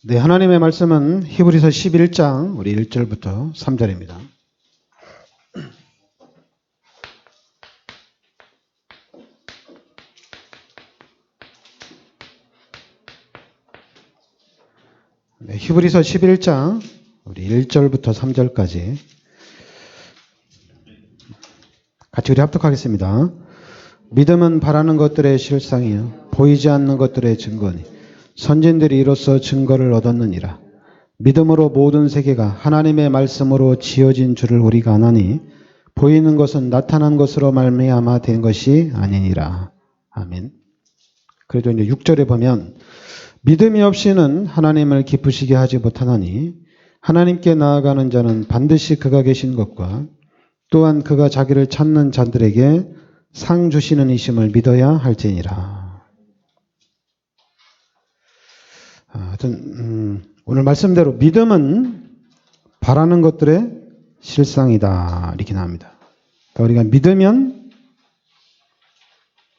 네, 하나님의 말씀은 히브리서 11장 우리 1절부터 3절입니다. 네, 히브리서 11장 우리 1절부터 3절까지 같이 우리 합독하겠습니다. 믿음은 바라는 것들의 실상이요 보이지 않는 것들의 증거니 선진들이 이로써 증거를 얻었느니라. 믿음으로 모든 세계가 하나님의 말씀으로 지어진 줄을 우리가 아나니 보이는 것은 나타난 것으로 말미암아 된 것이 아니니라. 아멘. 그래도 이제 6절에 보면 믿음이 없이는 하나님을 기쁘시게 하지 못하나니 하나님께 나아가는 자는 반드시 그가 계신 것과 또한 그가 자기를 찾는 자들에게 상 주시는 이심을 믿어야 할지니라. 하여튼 오늘 말씀대로 믿음은 바라는 것들의 실상이다 이렇게 나옵니다. 그러니까 우리가 믿으면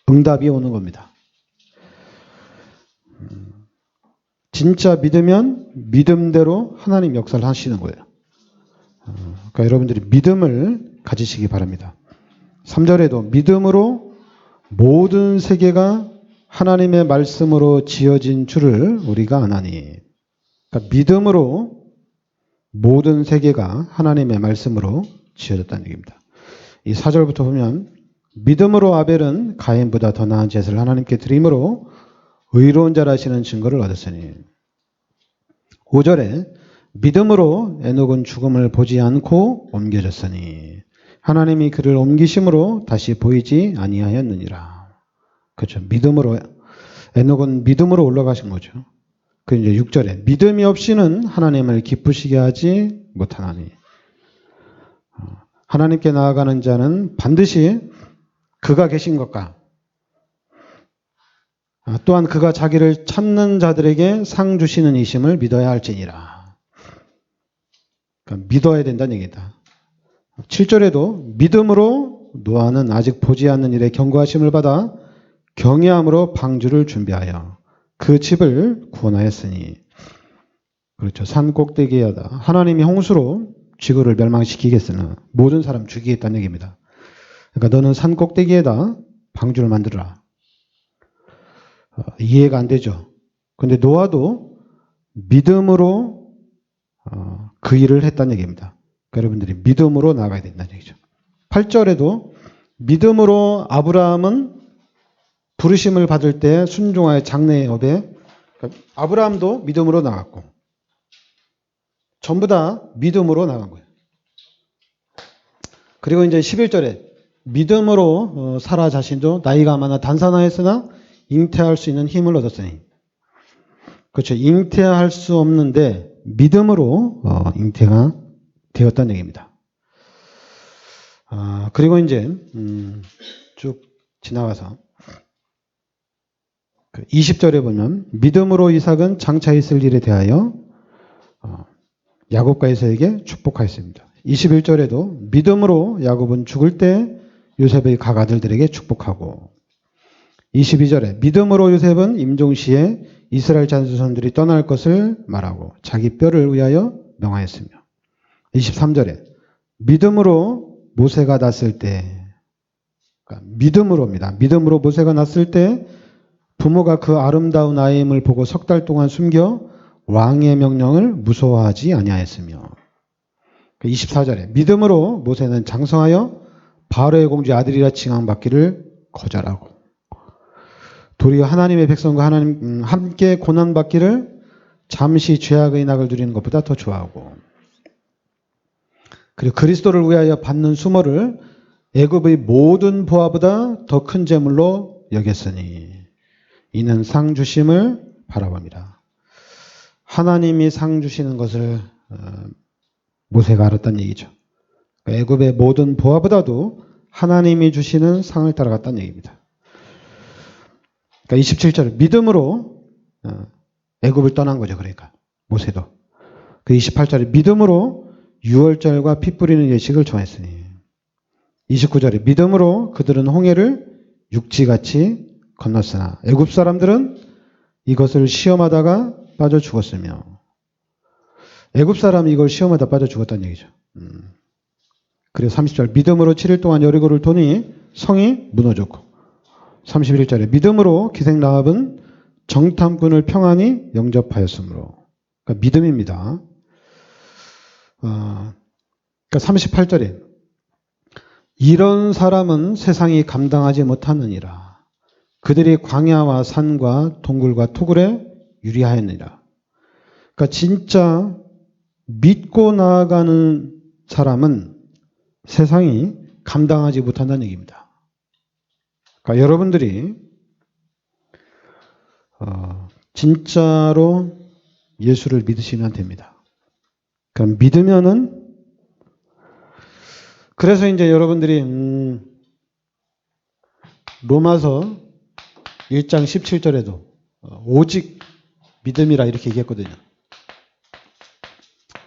응답이 오는 겁니다. 진짜 믿으면 믿음대로 하나님 역사를 하시는 거예요. 그러니까 여러분들이 믿음을 가지시기 바랍니다. 3절에도 믿음으로 모든 세계가 하나님의 말씀으로 지어진 줄을 우리가 아나니. 그러니까 믿음으로 모든 세계가 하나님의 말씀으로 지어졌다는 얘기입니다. 이 4절부터 보면 믿음으로 아벨은 가인보다 더 나은 제사를 하나님께 드림으로 의로운 자라시는 증거를 얻었으니. 5절에 믿음으로 에녹은 죽음을 보지 않고 옮겨졌으니 하나님이 그를 옮기심으로 다시 보이지 아니하였느니라. 그렇죠. 믿음으로 에녹은 믿음으로 올라가신 거죠. 그 이제 6절에 믿음이 없이는 하나님을 기쁘시게 하지 못하나니. 하나님께 나아가는 자는 반드시 그가 계신 것과 또한 그가 자기를 찾는 자들에게 상 주시는 이심을 믿어야 할지니라. 그러니까 믿어야 된다는 얘기다. 7절에도 믿음으로 노아는 아직 보지 않는 일에 경고하심을 받아 경외함으로 방주를 준비하여 그 집을 구원하였으니. 그렇죠. 산 꼭대기에다 하나님이 홍수로 지구를 멸망시키겠으나 모든 사람 죽이겠다는 얘기입니다. 그러니까 너는 산 꼭대기에다 방주를 만들어라. 이해가 안 되죠. 근데 노아도 믿음으로 그 일을 했다는 얘기입니다. 그러니까 여러분들이 믿음으로 나가야 된다는 얘기죠. 8절에도 믿음으로 아브라함은 부르심을 받을 때 순종하여 장래의 업에. 그러니까 아브라함도 믿음으로 나갔고 전부 다 믿음으로 나간 거예요. 그리고 이제 11절에 믿음으로 사라 자신도 나이가 많아 단산하였으나 잉태할 수 있는 힘을 얻었으니. 그렇죠. 잉태할 수 없는데 믿음으로 잉태가 되었다는 얘기입니다. 그리고 이제 쭉 지나가서 20절에 보면 믿음으로 이삭은 장차 있을 일에 대하여 야곱과 에서에게 축복하였습니다. 21절에도 믿음으로 야곱은 죽을 때 요셉의 각아들들에게 축복하고. 22절에 믿음으로 요셉은 임종시에 이스라엘 자손들이 떠날 것을 말하고 자기 뼈를 위하여 명하였으며. 23절에 믿음으로 모세가 났을 때, 그러니까 믿음으로입니다. 믿음으로 모세가 났을 때 부모가 그 아름다운 아이임을 보고 석 달 동안 숨겨 왕의 명령을 무서워하지 아니하였으며. 24절에 믿음으로 모세는 장성하여 바로의 공주의 아들이라 칭함받기를 거절하고 도리어 하나님의 백성과 하나님 함께 고난받기를 잠시 죄악의 낙을 누리는 것보다 더 좋아하고. 그리고 그리스도를 위하여 받는 수모를 애굽의 모든 보화보다 더 큰 재물로 여겼으니 이는 상 주심을 바라봅니다. 하나님이 상 주시는 것을 모세가 알았다는 얘기죠. 애굽의 모든 보화보다도 하나님이 주시는 상을 따라갔다는 얘기입니다. 그러니까 27절 믿음으로 애굽을 떠난 거죠. 그러니까 모세도. 그 28절에 믿음으로 유월절과 피 뿌리는 예식을 정했으니. 29절에 믿음으로 그들은 홍해를 육지같이 건넜으나 애굽 사람들은 이것을 시험하다가 빠져 죽었으며. 애굽 사람이 이걸 시험하다 빠져 죽었다는 얘기죠. 그래서 30절 믿음으로 7일 동안 여리고를 도니 성이 무너졌고 31절에 믿음으로 기생 라합은 정탐꾼을 평안히 영접하였으므로. 그러니까 믿음입니다. 그러니까 38절에 이런 사람은 세상이 감당하지 못하느니라. 그들이 광야와 산과 동굴과 토굴에 유리하였느니라. 그러니까 진짜 믿고 나아가는 사람은 세상이 감당하지 못한다는 얘기입니다. 그러니까 여러분들이 진짜로 예수를 믿으시면 됩니다. 그럼 믿으면은 그래서 이제 여러분들이 로마서 1장 17절에도 오직 믿음이라 이렇게 얘기했거든요.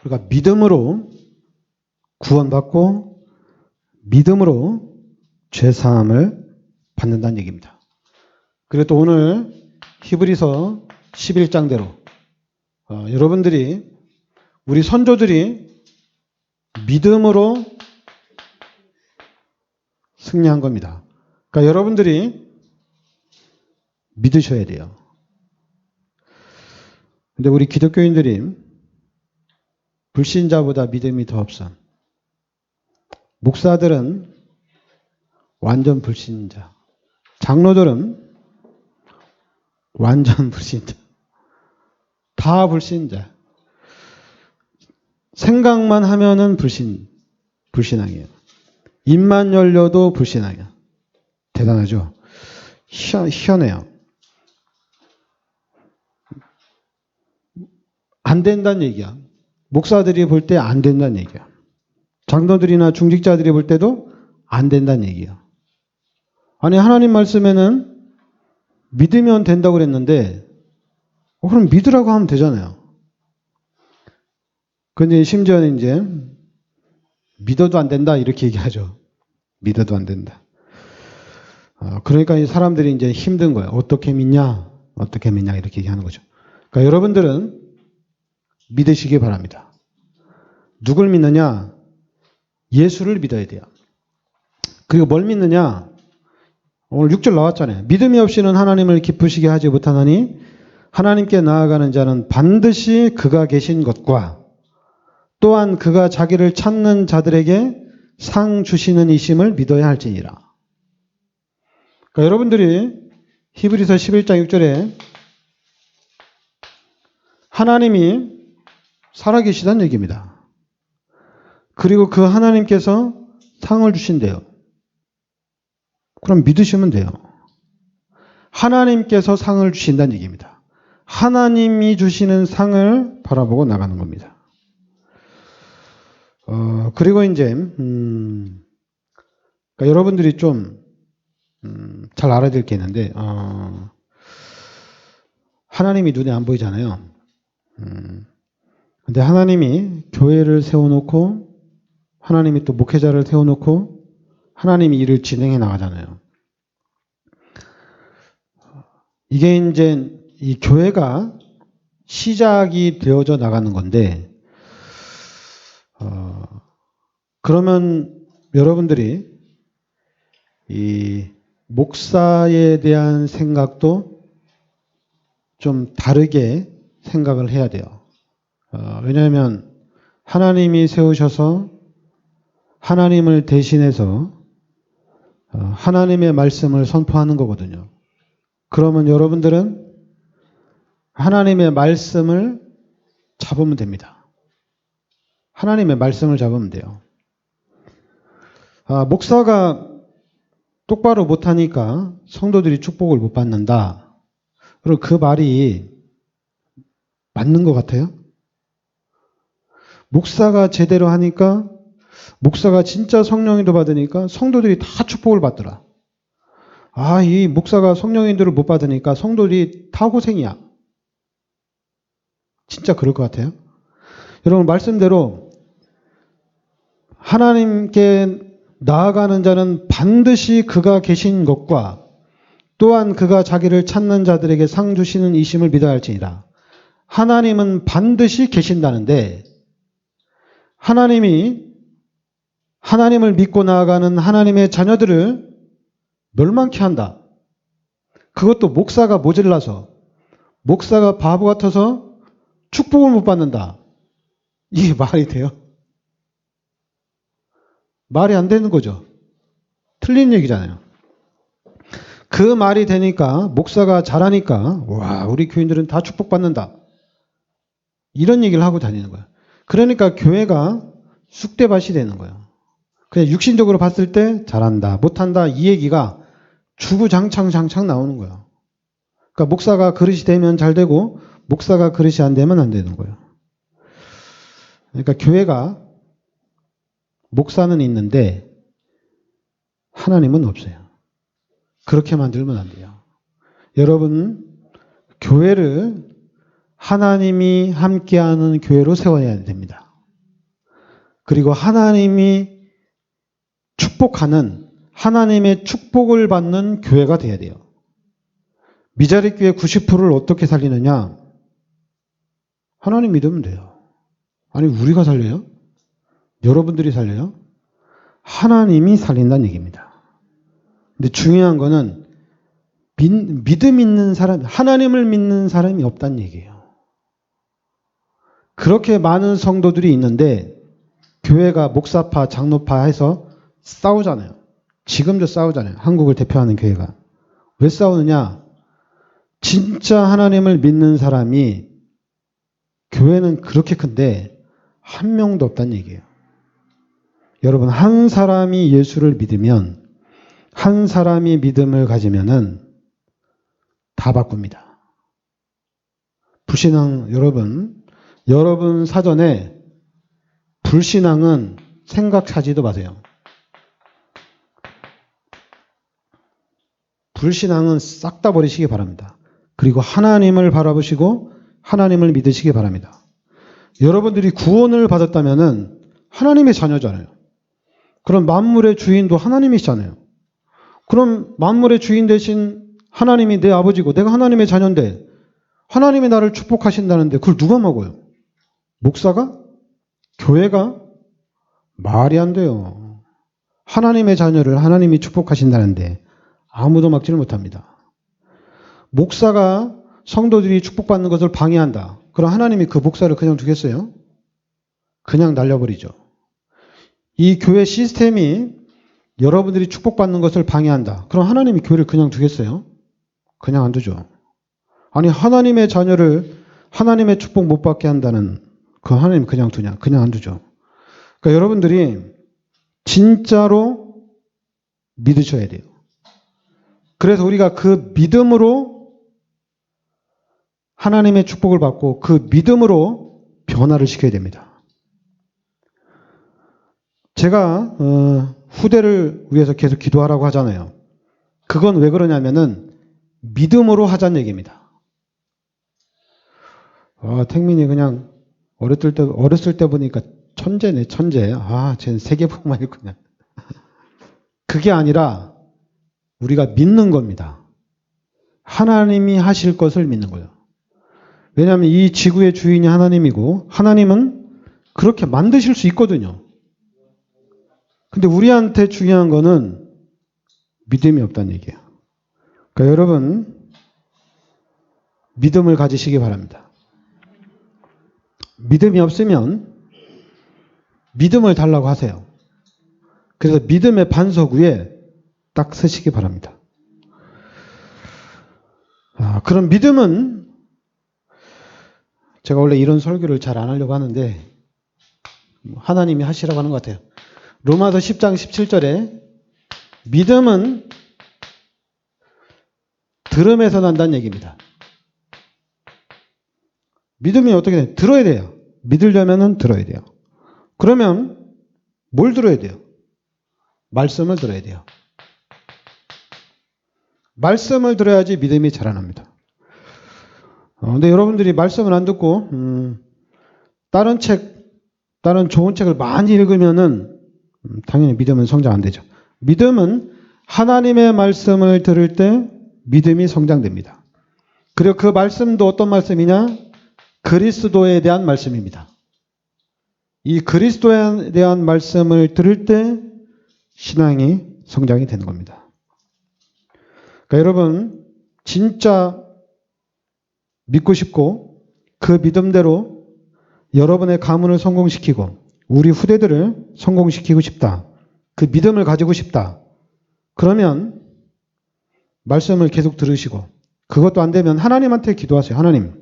그러니까 믿음으로 구원받고 믿음으로 죄사함을 받는다는 얘기입니다. 그리고 또 오늘 히브리서 11장대로 여러분들이 우리 선조들이 믿음으로 승리한 겁니다. 그러니까 여러분들이 믿으셔야 돼요. 근데 우리 기독교인들이 불신자보다 믿음이 더 없어. 목사들은 완전 불신자. 장로들은 완전 불신자. 다 불신자. 생각만 하면은 불신앙이에요. 입만 열려도 불신앙이에요. 대단하죠? 희한해요. 안 된다는 얘기야. 목사들이 볼 때 안 된다는 얘기야. 장로들이나 중직자들이 볼 때도 안 된다는 얘기야. 아니 하나님 말씀에는 믿으면 된다고 그랬는데 그럼 믿으라고 하면 되잖아요. 근데 심지어는 이제 믿어도 안 된다 이렇게 얘기하죠. 믿어도 안 된다. 그러니까 이 사람들이 이제 힘든 거예요. 어떻게 믿냐? 어떻게 믿냐? 이렇게 얘기하는 거죠. 그러니까 여러분들은 믿으시기 바랍니다. 누굴 믿느냐? 예수를 믿어야 돼요. 그리고 뭘 믿느냐? 오늘 6절 나왔잖아요. 믿음이 없이는 하나님을 기쁘시게 하지 못하나니 하나님께 나아가는 자는 반드시 그가 계신 것과 또한 그가 자기를 찾는 자들에게 상 주시는 이심을 믿어야 할지니라. 그러니까 여러분들이 히브리서 11장 6절에 하나님이 살아계시다는 얘기입니다. 그리고 그 하나님께서 상을 주신대요. 그럼 믿으시면 돼요. 하나님께서 상을 주신다는 얘기입니다. 하나님이 주시는 상을 바라보고 나가는 겁니다. 그리고 이제 그러니까 여러분들이 좀 잘 알아야 될 게 있는데 하나님이 눈에 안 보이잖아요. 근데 하나님이 교회를 세워놓고 하나님이 또 목회자를 세워놓고 하나님이 일을 진행해 나가잖아요. 이게 이제 이 교회가 시작이 되어져 나가는 건데 그러면 여러분들이 이 목사에 대한 생각도 좀 다르게 생각을 해야 돼요. 왜냐하면 하나님이 세우셔서 하나님을 대신해서 하나님의 말씀을 선포하는 거거든요. 그러면 여러분들은 하나님의 말씀을 잡으면 됩니다. 하나님의 말씀을 잡으면 돼요. 목사가 똑바로 못하니까 성도들이 축복을 못 받는다. 그럼 그 말이 맞는 것 같아요? 목사가 제대로 하니까 목사가 진짜 성령인도 받으니까 성도들이 다 축복을 받더라. 이 목사가 성령인도를 못 받으니까 성도들이 다 고생이야. 진짜 그럴 것 같아요? 여러분 말씀대로 하나님께 나아가는 자는 반드시 그가 계신 것과 또한 그가 자기를 찾는 자들에게 상 주시는 이심을 믿어야 할지니라. 하나님은 반드시 계신다는데 하나님을 믿고 나아가는 하나님의 자녀들을 멸망케 한다. 그것도 목사가 모질라서, 목사가 바보 같아서 축복을 못 받는다. 이게 말이 돼요? 말이 안 되는 거죠. 틀린 얘기잖아요. 그 말이 되니까, 목사가 잘하니까, 와, 우리 교인들은 다 축복받는다. 이런 얘기를 하고 다니는 거예요. 그러니까 교회가 쑥대밭이 되는 거예요. 그냥 육신적으로 봤을 때 잘한다, 못한다, 이 얘기가 주구장창 나오는 거예요. 그러니까 목사가 그릇이 되면 잘 되고, 목사가 그릇이 안 되면 안 되는 거예요. 그러니까 교회가 목사는 있는데 하나님은 없어요. 그렇게 만들면 안 돼요. 여러분, 교회를 하나님이 함께하는 교회로 세워야 됩니다. 그리고 하나님이 축복하는, 하나님의 축복을 받는 교회가 돼야 돼요. 미자리 교회 90%를 어떻게 살리느냐? 하나님 믿으면 돼요. 아니, 우리가 살려요? 여러분들이 살려요? 하나님이 살린다는 얘기입니다. 근데 중요한 거는 믿음 있는 사람, 하나님을 믿는 사람이 없다는 얘기예요. 그렇게 많은 성도들이 있는데 교회가 목사파, 장로파 해서 싸우잖아요. 지금도 싸우잖아요. 한국을 대표하는 교회가. 왜 싸우느냐? 진짜 하나님을 믿는 사람이, 교회는 그렇게 큰데 한 명도 없다는 얘기예요. 여러분, 한 사람이 예수를 믿으면, 한 사람이 믿음을 가지면은 다 바꿉니다. 불신앙, 여러분 사전에 불신앙은 생각하지도 마세요. 불신앙은 싹 다 버리시기 바랍니다. 그리고 하나님을 바라보시고 하나님을 믿으시기 바랍니다. 여러분들이 구원을 받았다면은 하나님의 자녀잖아요. 그럼 만물의 주인도 하나님이시잖아요. 그럼 만물의 주인 대신 하나님이 내 아버지고 내가 하나님의 자녀인데 하나님이 나를 축복하신다는데 그걸 누가 먹어요? 목사가? 교회가? 말이 안 돼요. 하나님의 자녀를 하나님이 축복하신다는데 아무도 막지를 못합니다. 목사가 성도들이 축복받는 것을 방해한다. 그럼 하나님이 그 목사를 그냥 두겠어요? 그냥 날려버리죠. 이 교회 시스템이 여러분들이 축복받는 것을 방해한다. 그럼 하나님이 교회를 그냥 두겠어요? 그냥 안 두죠. 아니, 하나님의 자녀를 하나님의 축복 못 받게 한다는 그 하나님 그냥 두냐? 그냥 안 두죠. 그러니까 여러분들이 진짜로 믿으셔야 돼요. 그래서 우리가 그 믿음으로 하나님의 축복을 받고 그 믿음으로 변화를 시켜야 됩니다. 제가 후대를 위해서 계속 기도하라고 하잖아요. 그건 왜 그러냐면은 믿음으로 하자는 얘기입니다. 택민이 그냥 어렸을 때 보니까 천재네, 천재. 쟤는 세계복만 읽구나. 그게 아니라 우리가 믿는 겁니다. 하나님이 하실 것을 믿는 거예요. 왜냐하면 이 지구의 주인이 하나님이고 하나님은 그렇게 만드실 수 있거든요. 근데 우리한테 중요한 거는 믿음이 없다는 얘기예요. 그러니까 여러분, 믿음을 가지시기 바랍니다. 믿음이 없으면 믿음을 달라고 하세요. 그래서 믿음의 반석 위에 딱 서시기 바랍니다. 그럼 믿음은, 제가 원래 이런 설교를 잘 안 하려고 하는데 하나님이 하시라고 하는 것 같아요. 로마서 10장 17절에 믿음은 들음에서 난다는 얘기입니다. 믿음이 어떻게 돼요? 들어야 돼요. 믿으려면 들어야 돼요. 그러면 뭘 들어야 돼요? 말씀을 들어야 돼요. 말씀을 들어야지 믿음이 자라납니다. 근데 여러분들이 말씀을 안 듣고 다른 좋은 책을 많이 읽으면은 당연히 믿음은 성장 안 되죠. 믿음은 하나님의 말씀을 들을 때 믿음이 성장됩니다. 그리고 그 말씀도 어떤 말씀이냐? 그리스도에 대한 말씀입니다. 이 그리스도에 대한 말씀을 들을 때 신앙이 성장이 되는 겁니다. 그러니까 여러분 진짜 믿고 싶고 그 믿음대로 여러분의 가문을 성공시키고 우리 후대들을 성공시키고 싶다. 그 믿음을 가지고 싶다. 그러면 말씀을 계속 들으시고 그것도 안 되면 하나님한테 기도하세요. 하나님,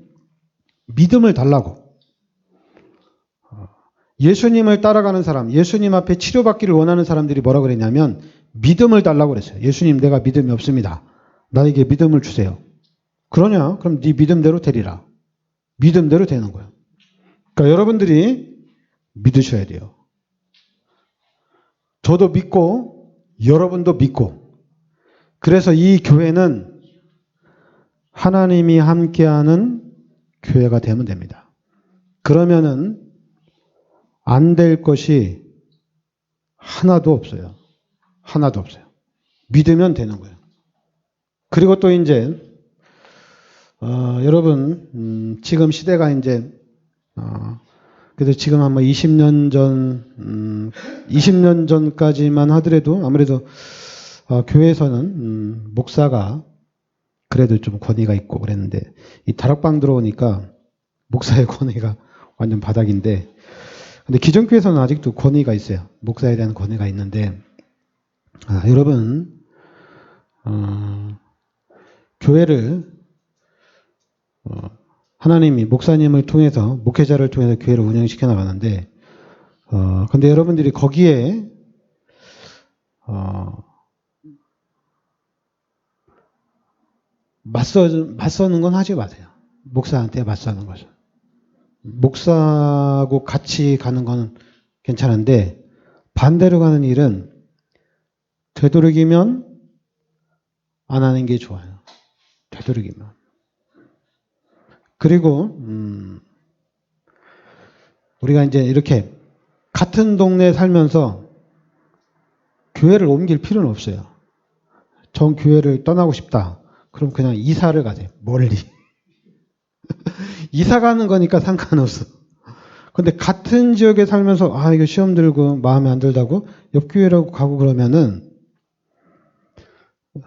믿음을 달라고. 예수님을 따라가는 사람, 예수님 앞에 치료받기를 원하는 사람들이 뭐라고 그랬냐면 믿음을 달라고 그랬어요. 예수님, 내가 믿음이 없습니다. 나에게 믿음을 주세요. 그러냐? 그럼 네 믿음대로 되리라. 믿음대로 되는 거예요. 그러니까 여러분들이 믿으셔야 돼요. 저도 믿고 여러분도 믿고 그래서 이 교회는 하나님이 함께하는 교회가 되면 됩니다. 그러면은 안 될 것이 하나도 없어요. 하나도 없어요. 믿으면 되는 거예요. 그리고 또 이제 여러분 지금 시대가 이제 그래도 지금 아마 20년 전 20년 전까지만 하더라도 아무래도 교회에서는 목사가 그래도 좀 권위가 있고 그랬는데 이 다락방 들어오니까 목사의 권위가 완전 바닥인데 근데 기존교회에서는 아직도 권위가 있어요. 목사에 대한 권위가 있는데 여러분 교회를 하나님이 목사님을 통해서 목회자를 통해서 교회를 운영시켜 나가는데 근데 여러분들이 거기에 맞서는 건 하지 마세요. 목사한테 맞서는 것은. 목사하고 같이 가는 건 괜찮은데 반대로 가는 일은 되도록이면 안 하는 게 좋아요. 되도록이면. 그리고 우리가 이제 이렇게 같은 동네에 살면서 교회를 옮길 필요는 없어요. 전 교회를 떠나고 싶다. 그럼 그냥 이사를 가세요. 멀리. 이사 가는 거니까 상관없어. 근데 같은 지역에 살면서 이거 시험 들고 마음에 안 들다고 옆 교회라고 가고 그러면은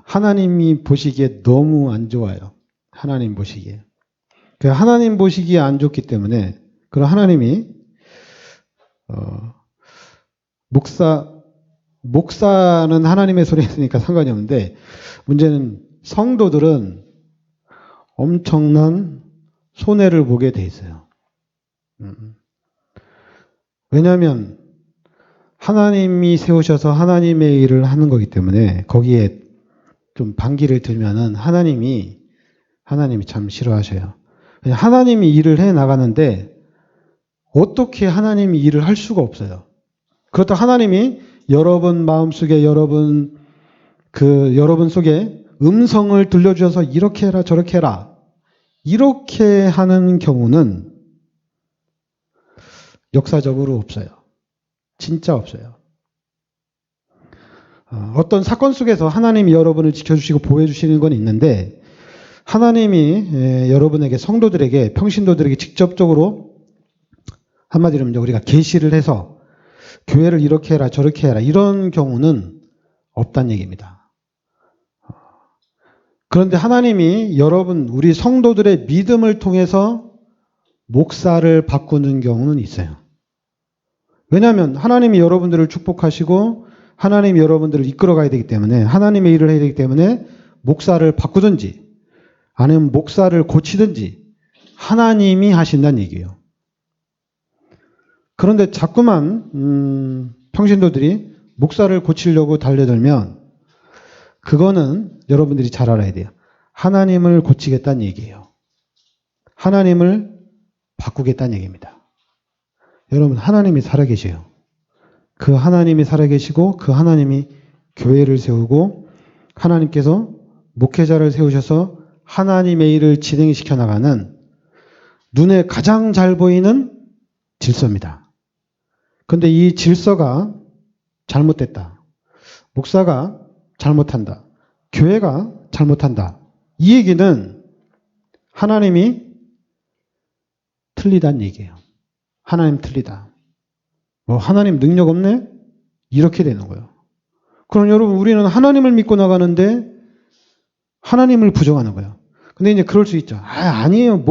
하나님이 보시기에 너무 안 좋아요. 하나님 보시기에. 하나님 보시기에 안 좋기 때문에 그럼 하나님이 목사는 하나님의 소리 했으니까 상관이 없는데 문제는 성도들은 엄청난 손해를 보게 돼 있어요. 왜냐하면 하나님이 세우셔서 하나님의 일을 하는 거기 때문에 거기에 좀 반기를 들면은 하나님이 참 싫어하셔요. 하나님이 일을 해 나가는데 어떻게 하나님이 일을 할 수가 없어요. 그렇다고 하나님이 여러분 마음속에 여러분 속에 음성을 들려주셔서 이렇게 해라 저렇게 해라 이렇게 하는 경우는 역사적으로 없어요. 진짜 없어요. 어떤 사건 속에서 하나님이 여러분을 지켜주시고 보호해주시는 건 있는데 하나님이 여러분에게 성도들에게 평신도들에게 직접적으로 한마디로 우리가 계시를 해서 교회를 이렇게 해라 저렇게 해라 이런 경우는 없다는 얘기입니다. 그런데 하나님이 여러분 우리 성도들의 믿음을 통해서 목사를 바꾸는 경우는 있어요. 왜냐하면 하나님이 여러분들을 축복하시고 하나님이 여러분들을 이끌어가야 되기 때문에 하나님의 일을 해야 되기 때문에 목사를 바꾸든지 아니면 목사를 고치든지 하나님이 하신다는 얘기예요. 그런데 자꾸만 평신도들이 목사를 고치려고 달려들면 그거는 여러분들이 잘 알아야 돼요. 하나님을 고치겠다는 얘기예요. 하나님을 바꾸겠다는 얘기입니다. 여러분 하나님이 살아계셔요. 그 하나님이 살아계시고 그 하나님이 교회를 세우고 하나님께서 목회자를 세우셔서 하나님의 일을 진행시켜 나가는 눈에 가장 잘 보이는 질서입니다. 그런데 이 질서가 잘못됐다. 목사가 잘못한다. 교회가 잘못한다. 이 얘기는 하나님이 틀리다는 얘기예요. 하나님 틀리다. 하나님 능력 없네? 이렇게 되는 거예요. 그럼 여러분, 우리는 하나님을 믿고 나가는데 하나님을 부정하는 거예요. 근데 이제 그럴 수 있죠. 아니에요.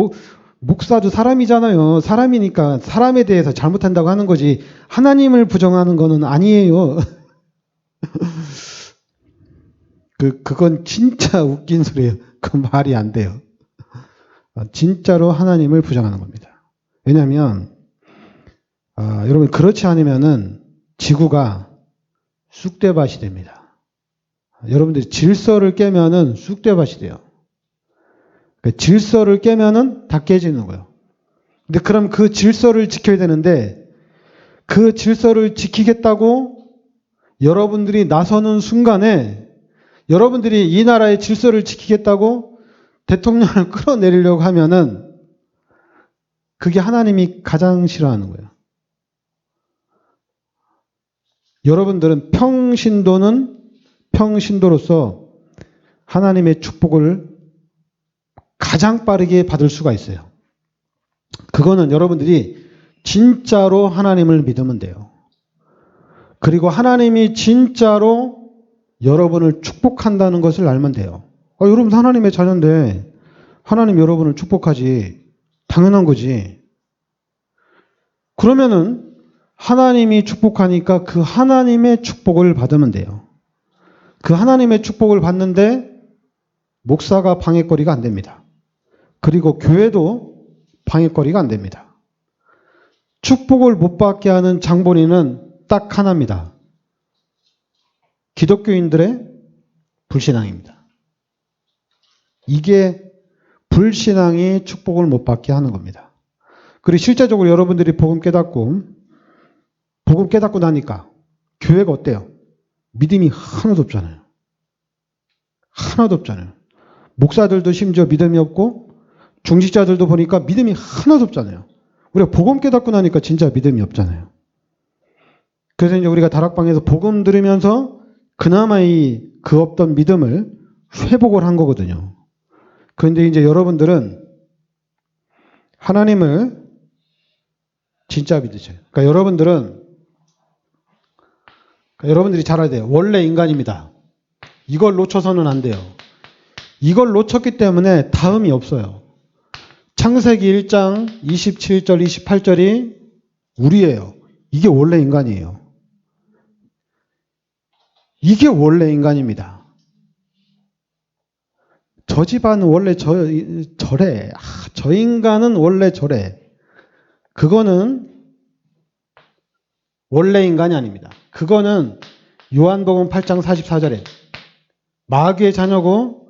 목사도 사람이잖아요. 사람이니까 사람에 대해서 잘못한다고 하는 거지. 하나님을 부정하는 거는 아니에요. 그건 진짜 웃긴 소리예요. 그 말이 안 돼요. 진짜로 하나님을 부정하는 겁니다. 왜냐하면 여러분, 그렇지 않으면은 지구가 쑥대밭이 됩니다. 여러분들이 질서를 깨면은 쑥대밭이 돼요. 질서를 깨면은 다 깨지는 거예요. 근데 그럼 그 질서를 지켜야 되는데, 그 질서를 지키겠다고 여러분들이 나서는 순간에, 여러분들이 이 나라의 질서를 지키겠다고 대통령을 끌어내리려고 하면은 그게 하나님이 가장 싫어하는 거예요. 여러분들은 평신도는 평신도로서 하나님의 축복을 가장 빠르게 받을 수가 있어요. 그거는 여러분들이 진짜로 하나님을 믿으면 돼요. 그리고 하나님이 진짜로 여러분을 축복한다는 것을 알면 돼요. 여러분 하나님의 자녀인데 하나님 여러분을 축복하지. 당연한 거지. 그러면은 하나님이 축복하니까 그 하나님의 축복을 받으면 돼요. 그 하나님의 축복을 받는데 목사가 방해거리가 안 됩니다. 그리고 교회도 방해거리가 안 됩니다. 축복을 못 받게 하는 장본인은 딱 하나입니다. 기독교인들의 불신앙입니다. 이게 불신앙이 축복을 못 받게 하는 겁니다. 그리고 실제적으로 여러분들이 복음 깨닫고 나니까 교회가 어때요? 믿음이 하나도 없잖아요. 하나도 없잖아요. 목사들도 심지어 믿음이 없고 중직자들도 보니까 믿음이 하나도 없잖아요. 우리가 복음 깨닫고 나니까 진짜 믿음이 없잖아요. 그래서 이제 우리가 다락방에서 복음 들으면서 그나마 그 없던 믿음을 회복을 한 거거든요. 그런데 이제 여러분들은 하나님을 진짜 믿으셔요. 그러니까 여러분들이 잘 알아야 돼요. 원래 인간입니다. 이걸 놓쳐서는 안 돼요. 이걸 놓쳤기 때문에 다음이 없어요. 창세기 1장 27절, 28절이 우리예요. 이게 원래 인간이에요. 이게 원래 인간입니다. 저 집안은 원래 저래. 저 인간은 원래 저래. 그거는 원래 인간이 아닙니다. 그거는 요한복음 8장 44절에 마귀의 자녀고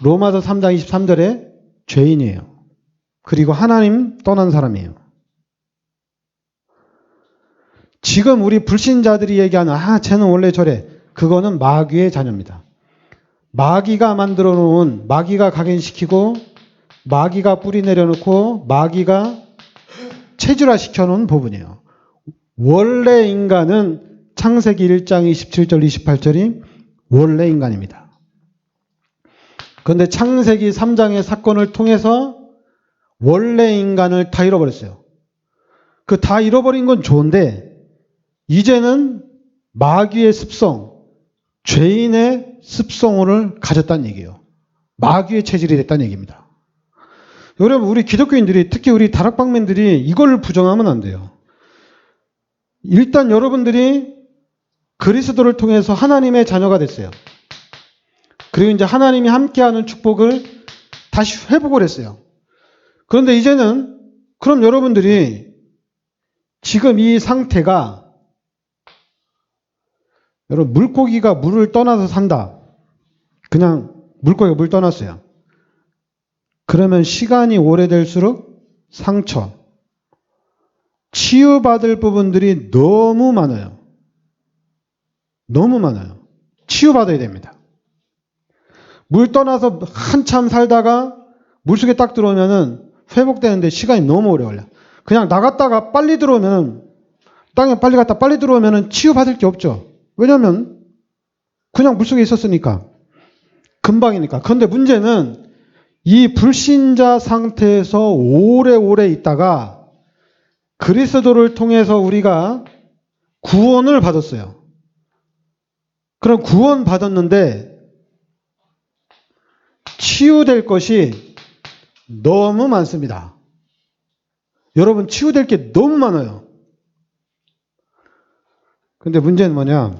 로마서 3장 23절에 죄인이에요. 그리고 하나님 떠난 사람이에요. 지금 우리 불신자들이 얘기하는 쟤는 원래 저래. 그거는 마귀의 자녀입니다. 마귀가 만들어 놓은, 마귀가 각인시키고 마귀가 뿌리 내려놓고 마귀가 체질화시켜 놓은 부분이에요. 원래 인간은 창세기 1장 27절 28절이 원래 인간입니다. 그런데 창세기 3장의 사건을 통해서 원래 인간을 다 잃어버렸어요. 그 다 잃어버린 건 좋은데 이제는 마귀의 습성, 죄인의 습성을 가졌다는 얘기예요. 마귀의 체질이 됐다는 얘기입니다. 여러분, 우리 기독교인들이, 특히 우리 다락방맨들이 이걸 부정하면 안 돼요. 일단 여러분들이 그리스도를 통해서 하나님의 자녀가 됐어요. 그리고 이제 하나님이 함께하는 축복을 다시 회복을 했어요. 그런데 이제는 그럼 여러분들이 지금 이 상태가, 여러분, 물고기가 물을 떠나서 산다. 그냥 물고기가 물 떠났어요. 그러면 시간이 오래될수록 상처, 치유받을 부분들이 너무 많아요. 너무 많아요. 치유받아야 됩니다. 물 떠나서 한참 살다가 물속에 딱 들어오면은 회복되는데 시간이 너무 오래 걸려. 그냥 나갔다가 빨리 들어오면, 땅에 빨리 갔다 빨리 들어오면은 치유받을 게 없죠. 왜냐면 그냥 물속에 있었으니까. 금방이니까. 그런데 문제는 이 불신자 상태에서 오래오래 있다가 그리스도를 통해서 우리가 구원을 받았어요. 그럼 구원 받았는데 치유될 것이 너무 많습니다. 여러분, 치유될 게 너무 많아요. 근데 문제는 뭐냐?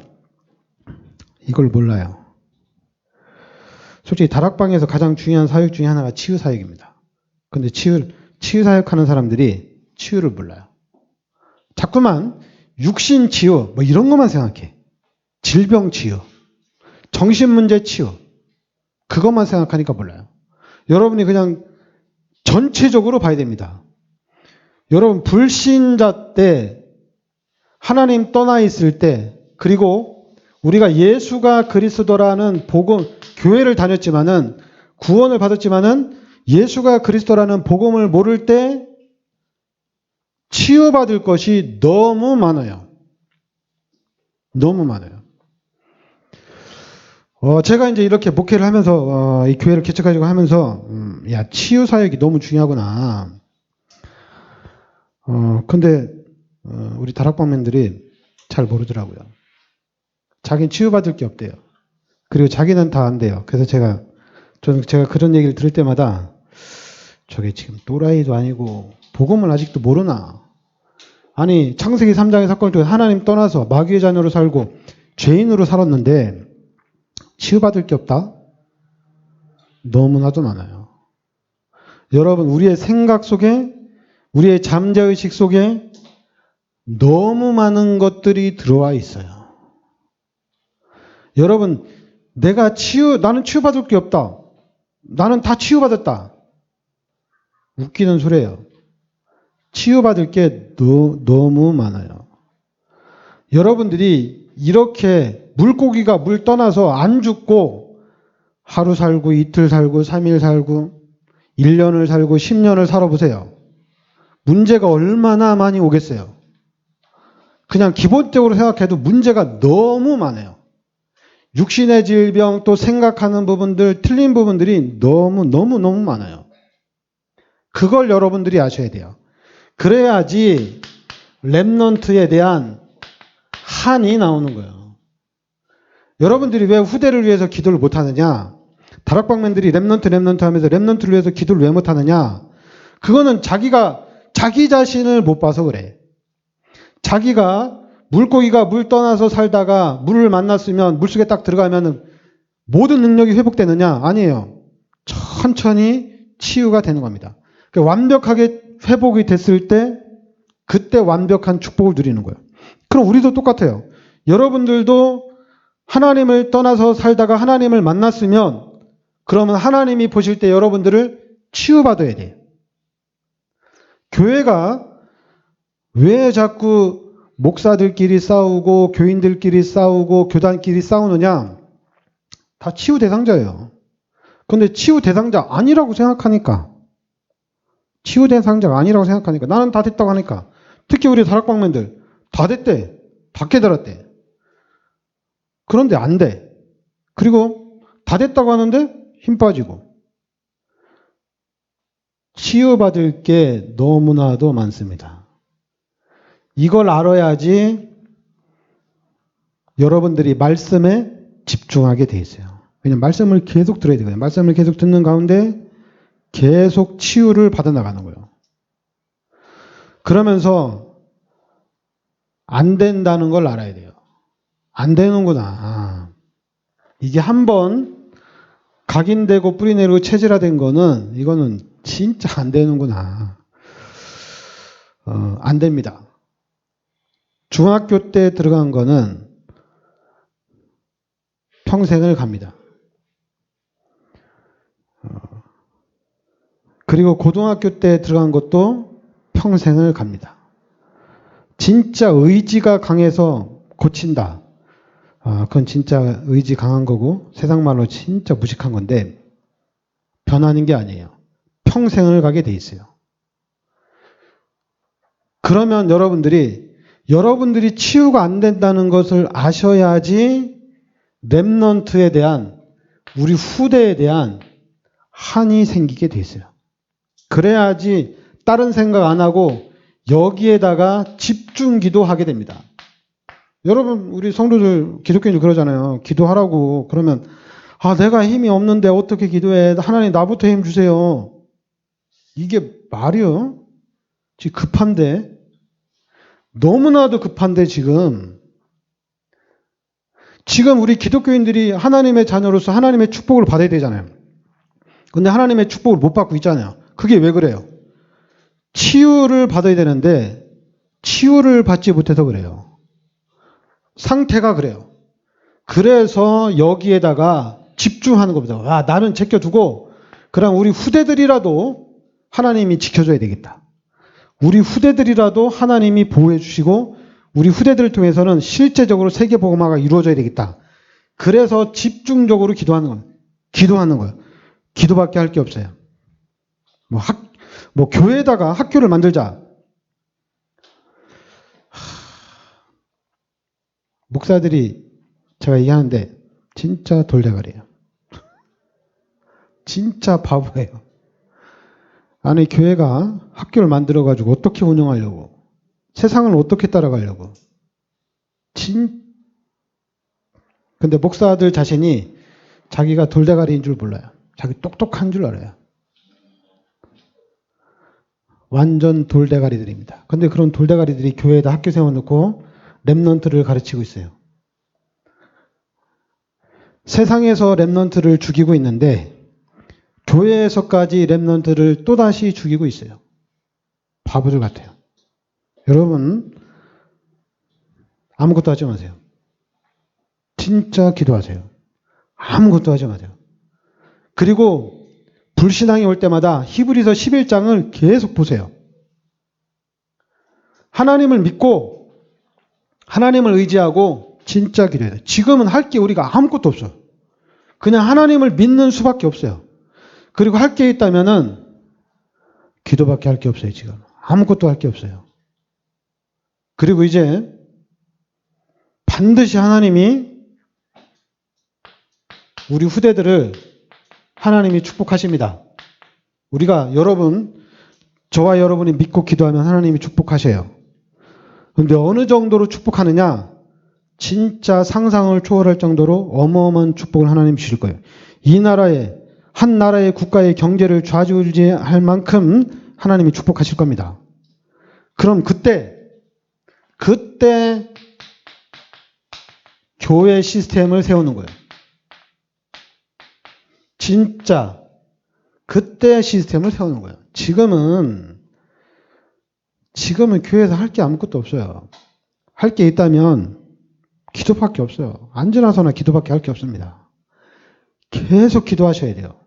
이걸 몰라요. 솔직히 다락방에서 가장 중요한 사역 중에 하나가 치유 사역입니다. 근데 치유 사역하는 사람들이 치유를 몰라요. 자꾸만 육신 치유, 뭐 이런 것만 생각해. 질병 치유, 정신 문제 치유, 그것만 생각하니까 몰라요. 여러분이 그냥 전체적으로 봐야 됩니다. 여러분, 불신자 때, 하나님 떠나 있을 때, 그리고 우리가 예수가 그리스도라는 복음, 교회를 다녔지만은, 구원을 받았지만은, 예수가 그리스도라는 복음을 모를 때 치유받을 것이 너무 많아요. 너무 많아요. 제가 이제 이렇게 목회를 하면서, 이 교회를 개척하려고 하면서, 야, 치유 사역이 너무 중요하구나. 근데, 우리 다락방맨들이 잘 모르더라고요. 자기는 치유받을 게 없대요. 그리고 자기는 다 안 돼요. 그래서 제가 그런 얘기를 들을 때마다, 저게 지금 또라이도 아니고, 복음을 아직도 모르나. 아니, 창세기 3장의 사건을 통해 하나님 떠나서 마귀의 자녀로 살고, 죄인으로 살았는데, 치유받을 게 없다? 너무나도 많아요. 여러분, 우리의 생각 속에, 우리의 잠재의식 속에 너무 많은 것들이 들어와 있어요. 여러분, 나는 치유받을 게 없다. 나는 다 치유받았다. 웃기는 소리예요. 치유받을 게 너무 많아요. 여러분들이 이렇게 물고기가 물 떠나서 안 죽고 하루 살고 이틀 살고 3일 살고 1년을 살고 10년을 살아보세요. 문제가 얼마나 많이 오겠어요. 그냥 기본적으로 생각해도 문제가 너무 많아요. 육신의 질병, 또 생각하는 부분들, 틀린 부분들이 너무 많아요. 그걸 여러분들이 아셔야 돼요. 그래야지 렘넌트에 대한 한이 나오는 거예요. 여러분들이 왜 후대를 위해서 기도를 못하느냐? 다락방맨들이 렘넌트 하면서 렘넌트를 위해서 기도를 왜 못하느냐? 그거는 자기 자신을 못 봐서 그래. 자기가 물고기가 물 떠나서 살다가 물을 만났으면 물속에 딱 들어가면 모든 능력이 회복되느냐? 아니에요. 천천히 치유가 되는 겁니다. 완벽하게 회복이 됐을 때 그때 완벽한 축복을 누리는 거예요. 그럼 우리도 똑같아요. 여러분들도 하나님을 떠나서 살다가 하나님을 만났으면 그러면 하나님이 보실 때 여러분들을 치유받아야 돼요. 교회가 왜 자꾸 목사들끼리 싸우고 교인들끼리 싸우고 교단끼리 싸우느냐? 다 치유 대상자예요. 근데 치유 대상자 아니라고 생각하니까 나는 다 됐다고 하니까 특히 우리 다락방맨들 다 됐대. 다 깨달았대. 그런데 안 돼. 그리고 다 됐다고 하는데 힘 빠지고. 치유받을 게 너무나도 많습니다. 이걸 알아야지 여러분들이 말씀에 집중하게 돼 있어요. 왜냐하면 말씀을 계속 들어야 되거든요. 말씀을 계속 듣는 가운데 계속 치유를 받아나가는 거예요. 그러면서 안 된다는 걸 알아야 돼요. 안 되는구나. 이게 한번 각인되고 뿌리내리고 체질화된 거는 이거는 진짜 안 되는구나. 안 됩니다. 중학교 때 들어간 거는 평생을 갑니다. 그리고 고등학교 때 들어간 것도 평생을 갑니다. 진짜 의지가 강해서 고친다. 그건 진짜 의지 강한 거고 세상 말로 진짜 무식한 건데 변하는 게 아니에요. 평생을 가게 돼 있어요. 그러면 여러분들이 치유가 안 된다는 것을 아셔야지 렘넌트에 대한 우리 후대에 대한 한이 생기게 돼 있어요. 그래야지 다른 생각 안 하고 여기에다가 집중 기도하게 됩니다. 여러분, 우리 성도들, 기독교인들 그러잖아요. 기도하라고. 그러면, 아, 내가 힘이 없는데 어떻게 기도해? 하나님 나부터 힘 주세요. 이게 말이요? 지금 급한데? 너무나도 급한데, 지금. 지금 우리 기독교인들이 하나님의 자녀로서 하나님의 축복을 받아야 되잖아요. 근데 하나님의 축복을 못 받고 있잖아요. 그게 왜 그래요? 치유를 받아야 되는데 치유를 받지 못해서 그래요. 상태가 그래요. 그래서 여기에다가 집중하는 겁니다. 아, 나는 제껴두고 그럼 우리 후대들이라도 하나님이 지켜줘야 되겠다. 우리 후대들이라도 하나님이 보호해 주시고 우리 후대들을 통해서는 실제적으로 세계복음화가 이루어져야 되겠다. 그래서 집중적으로 기도하는 거예요. 기도하는 거예요. 기도밖에 할 게 없어요. 뭐 교회에다가 학교를 만들자. 목사들이 제가 얘기하는데 진짜 돌대가리예요. 진짜 바보예요. 아니 교회가 학교를 만들어가지고 어떻게 운영하려고, 세상을 어떻게 따라가려고. 근데 목사들 자신이 자기가 돌대가리인 줄 몰라요. 자기 똑똑한 줄 알아요. 완전 돌대가리들입니다. 근데 그런 돌대가리들이 교회에다 학교 세워놓고 랩넌트를 가르치고 있어요. 세상에서 랩넌트를 죽이고 있는데 교회에서까지 랩넌트를 또다시 죽이고 있어요. 바보들 같아요. 여러분 아무것도 하지 마세요. 진짜 기도하세요. 아무것도 하지 마세요. 그리고 불신앙이 올 때마다 히브리서 11장을 계속 보세요. 하나님을 믿고 하나님을 의지하고 진짜 기도해야 돼요. 지금은 할 게 우리가 아무것도 없어요. 그냥 하나님을 믿는 수밖에 없어요. 그리고 할 게 있다면은 기도밖에 할 게 없어요. 지금 아무것도 할 게 없어요. 그리고 이제 반드시 하나님이 우리 후대들을 하나님이 축복하십니다. 우리가 저와 여러분이 믿고 기도하면 하나님이 축복하셔요. 그런데 어느 정도로 축복하느냐? 진짜 상상을 초월할 정도로 어마어마한 축복을 하나님이 주실 거예요. 한 나라의 국가의 경제를 좌지우지할 만큼 하나님이 축복하실 겁니다. 그럼 그때 교회 시스템을 세우는 거예요. 진짜 그때 시스템을 세우는 거예요. 지금은 교회에서 할 게 아무것도 없어요. 할 게 있다면 기도밖에 없어요. 앉으나서나 기도밖에 할 게 없습니다. 계속 기도하셔야 돼요.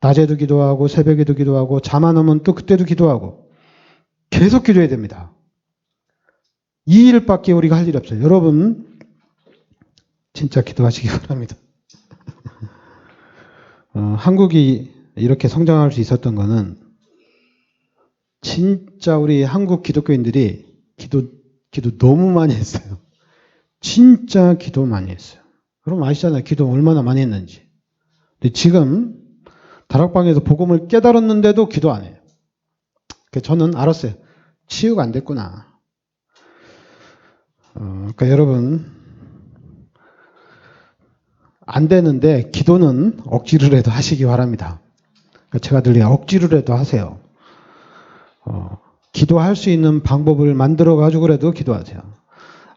낮에도 기도하고 새벽에도 기도하고 잠 안 오면 또 그때도 기도하고 계속 기도해야 됩니다. 이 일밖에 우리가 할 일이 없어요. 여러분 진짜 기도하시기 바랍니다. 한국이 이렇게 성장할 수 있었던 거는 진짜 우리 한국 기독교인들이 기도 너무 많이 했어요. 진짜 기도 많이 했어요. 그럼 아시잖아요. 기도 얼마나 많이 했는지. 근데 지금 다락방에서 복음을 깨달았는데도 기도 안 해요. 그래서 저는 알았어요. 치유가 안 됐구나. 그러니까 여러분 안 되는데 기도는 억지로라도 하시기 바랍니다. 그러니까 제가 늘 억지로라도 하세요. 기도할 수 있는 방법을 만들어 가지고라도 기도하세요.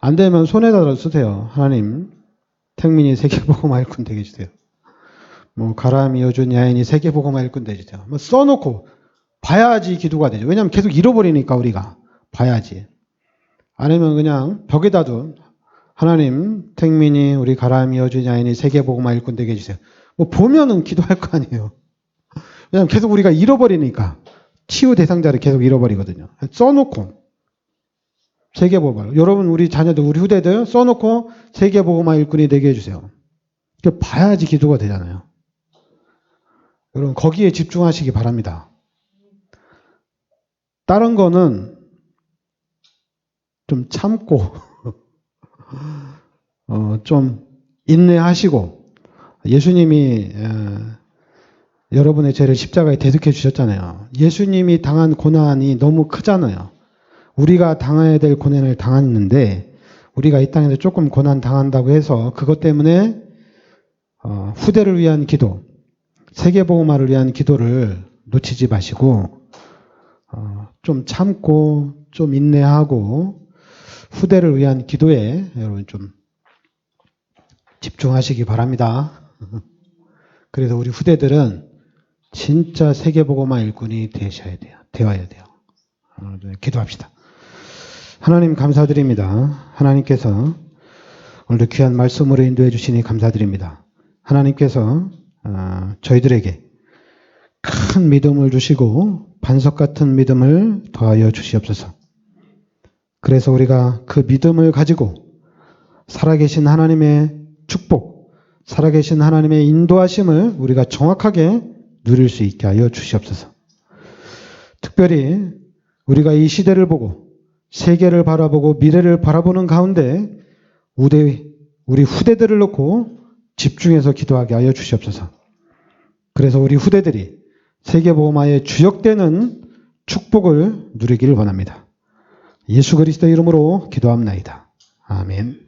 안 되면 손에다 쓰세요. 하나님, 택민이 세계복음화 일꾼 되게 해주세요. 가람이 여준 야인이 세계복음화 일꾼 되게 해주세요. 써놓고 봐야지 기도가 되죠. 왜냐하면 계속 잃어버리니까 우리가 봐야지. 아니면 그냥 벽에다도 하나님, 택민이 우리 가람이 여준 야인이 세계복음화 일꾼 되게 해주세요. 보면은 기도할 거 아니에요. 왜냐하면 계속 우리가 잃어버리니까. 치유 대상자를 계속 잃어버리거든요. 써놓고 세계복음화. 여러분 우리 자녀들 우리 후대들 써놓고 세계복음화 일꾼이 되게 해주세요. 봐야지 기도가 되잖아요. 여러분 거기에 집중하시기 바랍니다. 다른 거는 좀 참고 좀 인내하시고 예수님이 여러분의 죄를 십자가에 대속해 주셨잖아요. 예수님이 당한 고난이 너무 크잖아요. 우리가 당해야 될 고난을 당했는데 우리가 이 땅에서 조금 고난 당한다고 해서 그것 때문에 후대를 위한 기도, 세계복음화를 위한 기도를 놓치지 마시고 좀 참고 좀 인내하고 후대를 위한 기도에 여러분 좀 집중하시기 바랍니다. 그래서 우리 후대들은 진짜 세계복음화 일꾼이 되어야 돼요. 기도합시다. 하나님 감사드립니다. 하나님께서 오늘도 귀한 말씀으로 인도해 주시니 감사드립니다. 하나님께서 저희들에게 큰 믿음을 주시고 반석 같은 믿음을 더하여 주시옵소서. 그래서 우리가 그 믿음을 가지고 살아계신 하나님의 축복, 살아계신 하나님의 인도하심을 우리가 정확하게 누릴 수 있게 하여 주시옵소서. 특별히 우리가 이 시대를 보고 세계를 바라보고 미래를 바라보는 가운데 우리 후대들을 놓고 집중해서 기도하게 하여 주시옵소서. 그래서 우리 후대들이 세계복음화의 주역되는 축복을 누리기를 원합니다. 예수 그리스도의 이름으로 기도합나이다. 아멘.